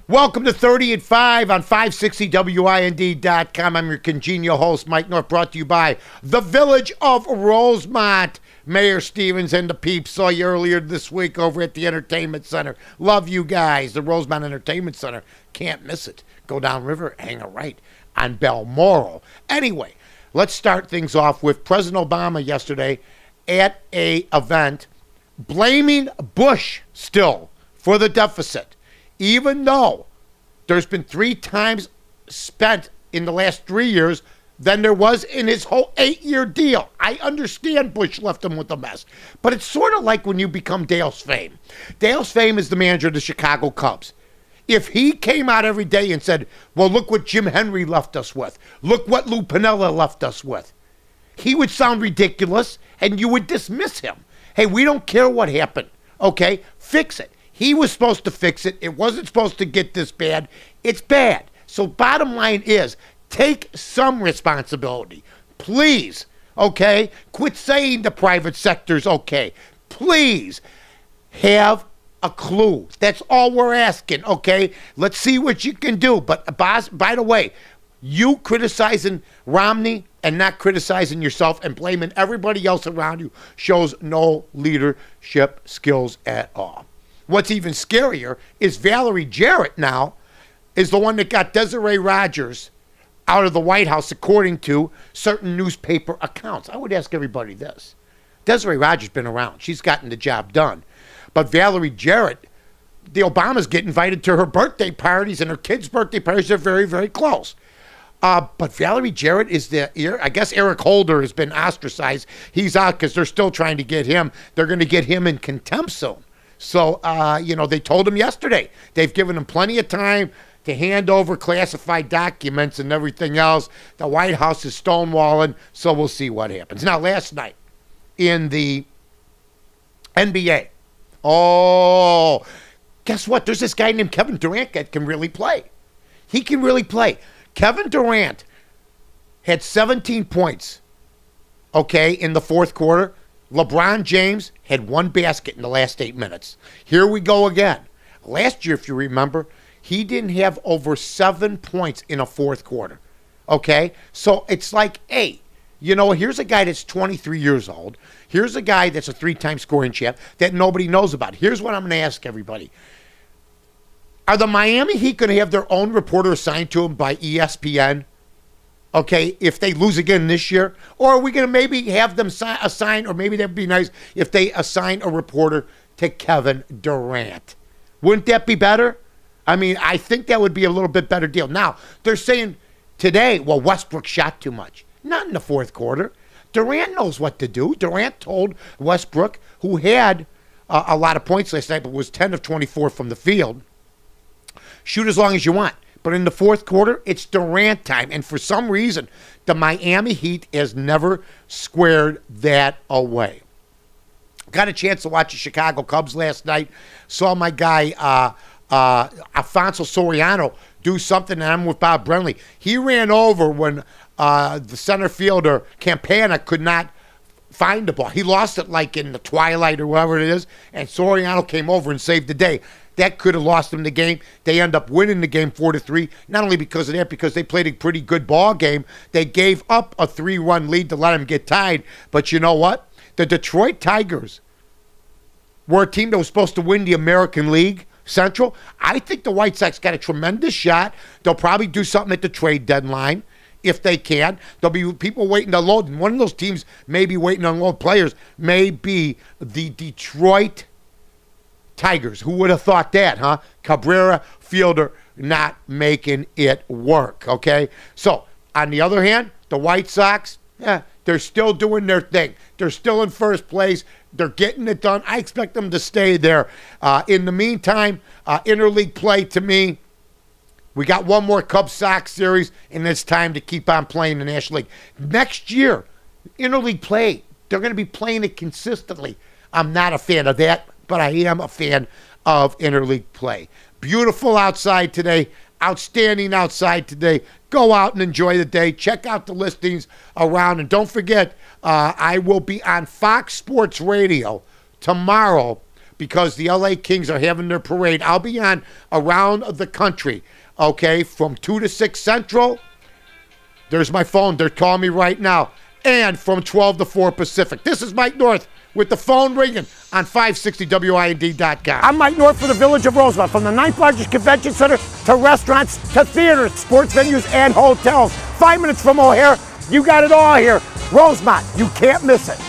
Welcome to 30 at 5 on 560WIND.com. I'm your congenial host, Mike North, brought to you by the Village of Rosemont. Mayor Stevens and the peeps saw you earlier this week over at the Entertainment Center. Love you guys. The Rosemont Entertainment Center. Can't miss it. Go downriver, hang a right on Balmoral. Anyway, let's start things off with President Obama yesterday at a event blaming Bush still for the deficit. Even though there's been 3 times spent in the last 3 years than there was in his whole 8-year deal. I understand Bush left him with a mess. But it's sort of like when you become Dale Sfame. Dale Sfame is the manager of the Chicago Cubs. If he came out every day and said, well, look what Jim Henry left us with. Look what Lou Piniella left us with. He would sound ridiculous and you would dismiss him. Hey, we don't care what happened. Okay, fix it. He was supposed to fix it. It wasn't supposed to get this bad. It's bad. So bottom line is, take some responsibility. Please, okay? Quit saying the private sector's okay. Please have a clue. That's all we're asking, okay? Let's see what you can do. But by the way, you criticizing Romney and not criticizing yourself and blaming everybody else around you shows no leadership skills at all. What's even scarier is Valerie Jarrett now is the one that got Desiree Rogers out of the White House, according to certain newspaper accounts. I would ask everybody this. Desiree Rogers has been around. She's gotten the job done. But Valerie Jarrett, the Obamas get invited to her birthday parties and her kids' birthday parties. They're very, very close. But Valerie Jarrett is I guess Eric Holder has been ostracized. He's out because they're still trying to get him. They're going to get him in contempt soon. So, they told him yesterday. They've given him plenty of time to hand over classified documents and everything else. The White House is stonewalling, so we'll see what happens. Now, last night in the NBA, guess what? There's this guy named Kevin Durant that can really play. He can really play. Kevin Durant had 17 points, in the fourth quarter. LeBron James had 1 basket in the last 8 minutes. Here we go again. Last year, if you remember, he didn't have over 7 points in a fourth quarter. Okay? So it's like, hey, here's a guy that's 23 years old. Here's a guy that's a 3-time scoring champ that nobody knows about. Here's what I'm going to ask everybody. Are the Miami Heat going to have their own reporter assigned to them by ESPN? Okay, if they lose again this year? Or are we going to maybe have them assign, or maybe that would be nice if they assign a reporter to Kevin Durant? Wouldn't that be better? I mean, I think that would be a little bit better deal. Now, they're saying today, well, Westbrook shot too much. Not in the fourth quarter. Durant knows what to do. Durant told Westbrook, who had a lot of points last night, but was 10 of 24 from the field, shoot as long as you want. But in the fourth quarter, it's Durant time. And for some reason, the Miami Heat has never squared that away. Got a chance to watch the Chicago Cubs last night. Saw my guy, Alfonso Soriano, do something, and I'm with Bob Brenly. He ran over when the center fielder, Campana, could not find the ball. He lost it like in the twilight or whatever it is, and Soriano came over and saved the day. That could have lost them the game. They end up winning the game 4-3, not only because of that, because they played a pretty good ball game. They gave up a 3-run lead to let them get tied. But you know what? The Detroit Tigers were a team that was supposed to win the American League Central. I think the White Sox got a tremendous shot. They'll probably do something at the trade deadline if they can. There'll be people waiting to unload. And one of those teams may be waiting to unload players may be the Detroit Tigers. Who would have thought that, huh? Cabrera, fielder, not making it work, okay? So, on the other hand, the White Sox, they're still doing their thing. They're still in first place. They're getting it done. I expect them to stay there. In the meantime, interleague play to me, we got one more Cubs-Sox series, and it's time to keep on playing the National League. Next year, interleague play, they're going to be playing it consistently. I'm not a fan of that, but I am a fan of interleague play. Beautiful outside today. Outstanding outside today. Go out and enjoy the day. Check out the listings around. And don't forget, I will be on Fox Sports Radio tomorrow because the LA Kings are having their parade. I'll be on around the country, okay, from 2 to 6 Central. There's my phone. They're calling me right now. And from 12 to 4 Pacific. This is Mike North with the phone ringing on 560WIND.com. I'm Mike North for the Village of Rosemont. From the 9th largest convention center to restaurants to theaters, sports venues, and hotels. 5 minutes from O'Hare. You got it all here. Rosemont. You can't miss it.